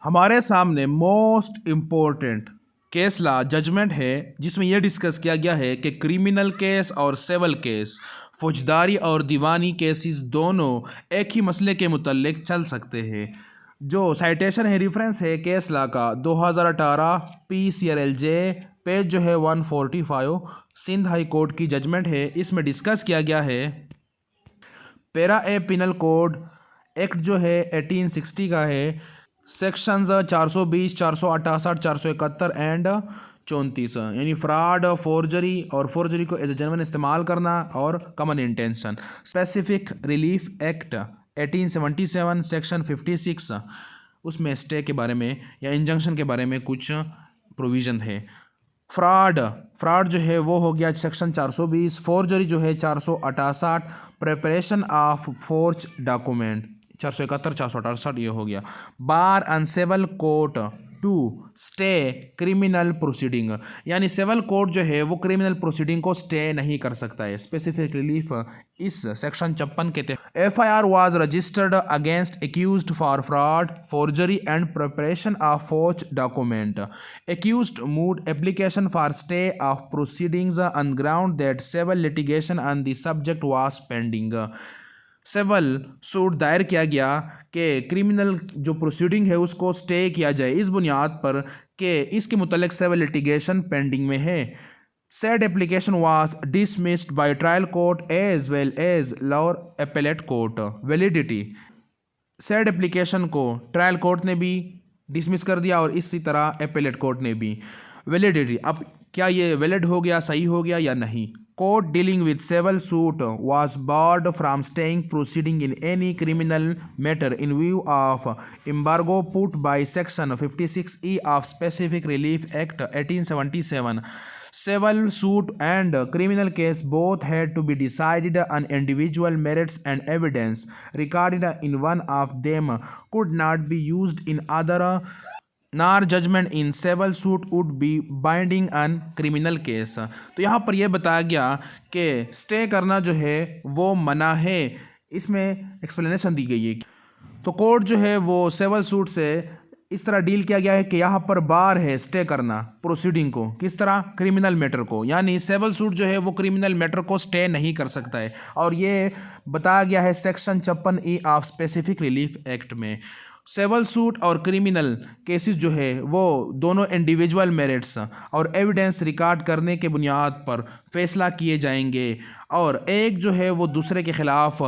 हमारे सामने most important case law judgement है जिसमें यह डिस्कस किया गया है कि क्रिमिनल केस और सिविल केस, फौजदारी और दीवानी केसेस दोनों एक ही मसले के मुतल्लिक चल सकते हैं। जो साइटेशन है, रेफरेंस है केस लॉ का 2018 PCRLJ पेज जो है 145, सिंध हाई कोर्ट की जजमेंट है। इसमें डिस्कस किया गया है पैरा ए पिनल कोड एक्ट जो है 1860 का है, सेक्शंस 420, 468, 471 एंड 34, यानी फ्रॉड, फोर्जरी और फोर्जरी को एज ए जेन्युइन इस्तेमाल करना और common intention. Specific relief act 1877 section 56, उसमें स्टे के बारे में या इंजंक्शन के बारे में कुछ प्रोविज़न है। फ्रॉड जो है वो हो गया सेक्शन 420, फोर्जरी जो है 468, प्रिपरेशन ऑफ फोर्ज डॉक्यूमेंट 471, 468 ये हो गया। Bar and civil court to stay criminal proceeding, यानी सिविल कोर्ट जो है वो क्रिमिनल प्रोसीडिंग को स्टे नहीं कर सकता है। स्पेसिफिक रिलीफ इस सेक्शन 56 के तहत FIR was registered against accused for fraud, forgery and preparation of forge document. Accused moved application for stay of proceedings on ground that civil litigation on the subject was pending. Civil suit दायर किया गया कि criminal जो proceeding है उसको stay किया जाए इस बुनियाद पर कि इसके मुतल्लिक सिविल लिटिगेशन पेंडिंग में है। Said application was dismissed by trial court as well as lower appellate court. Validity, said application को ट्रायल कोर्ट ने भी डिसमिस कर दिया और इसी तरह एपेलेट कोर्ट ने भी। वैलिडिटी, अब क्या ये वैलिड हो गया, सही हो गया या नहीं। Court dealing with civil suit was barred from staying proceeding in any criminal matter in view of embargo put by section 56E of Specific Relief Act 1877. Civil suit and criminal case both had to be decided on individual merits and evidence recorded in one of them could not be used in other, nor judgment in civil suit would be binding on criminal case। तो यहाँ पर यह बताया गया कि stay करना जो है वो मना है, इसमें एक्सप्लेनेशन दी गई है। तो कोर्ट जो है वो सिविल सूट से इस तरह डील किया गया है कि यहाँ पर बार है स्टे करना प्रोसीडिंग को, किस तरह, क्रिमिनल मैटर को, यानी सिविल सूट जो है वो क्रिमिनल मैटर को स्टे नहीं कर सकता है। और ये बताया गया है section 56E of specific relief act में। सिविल सूट और क्रिमिनल केसेस जो है वो दोनों इंडिविजुअल मेरिट्स और एविडेंस रिकॉर्ड करने के बुनियाद पर फैसला किए जाएंगे और एक जो है वो दूसरे के खिलाफ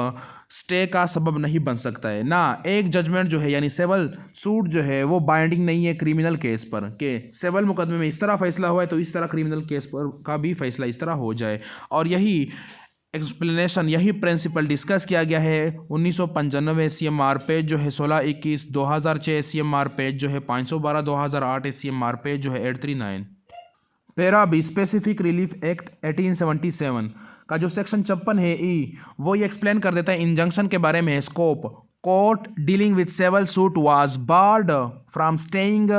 स्टे का सबब नहीं बन सकता है। ना एक जजमेंट जो है यानी सिविल सूट जो है वो बाइंडिंग नहीं है क्रिमिनल केस पर कि सिविल मुकदमे में इस तरह फैसला हुआ है तो इस तरह क्रिमिनल केस पर का भी फैसला इस तरह हो जाए। और यही एक्सप्लेनेशन, यही प्रिंसिपल डिस्कस किया गया है 1995 CMR पेज जो है 1621, 2006 CMR पेज जो है 512, 2008 CMR पेज जो है 839। Para be specific relief act 1877 का जो सेक्शन 56 है वो ये एक्सप्लेन कर देता है इंजंक्शन के बारे में। Scope, court dealing with civil suit was barred from staying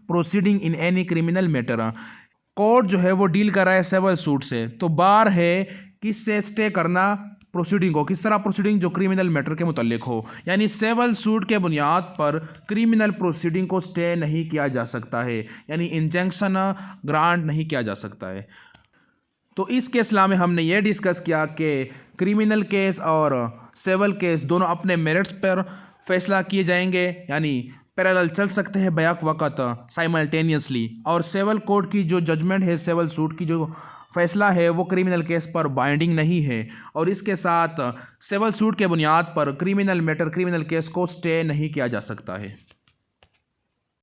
proceeding in any criminal matter. Court जो है वो डील कर रहा है सिविल सूट से, तो बार है किससे, स्टे करना प्रोसीडिंग को, किस तरह प्रोसीडिंग, जो क्रिमिनल मैटर के मुतल्लिक हो, यानी सिविल सूट के बुनियाद पर क्रिमिनल प्रोसीडिंग को स्टे नहीं किया जा सकता है, यानी इंजंक्शन ग्रांट नहीं किया जा सकता है। तो इस केस लॉ में हमने ये डिस्कस किया कि क्रिमिनल केस और सिविल केस दोनों अपने मेरिट्स पर फैसला किए जाएंगे, यानी पैरेलल चल सकते हैं बैक वक्त साइमल्टेनियसली। और सिविल कोर्ट की जो जजमेंट है, सिविल सूट की जो फैसला है वो क्रिमिनल केस पर बाइंडिंग नहीं है और इसके साथ सिविल सूट के बुनियाद पर क्रिमिनल मैटर, क्रिमिनल केस को स्टे नहीं किया जा सकता है।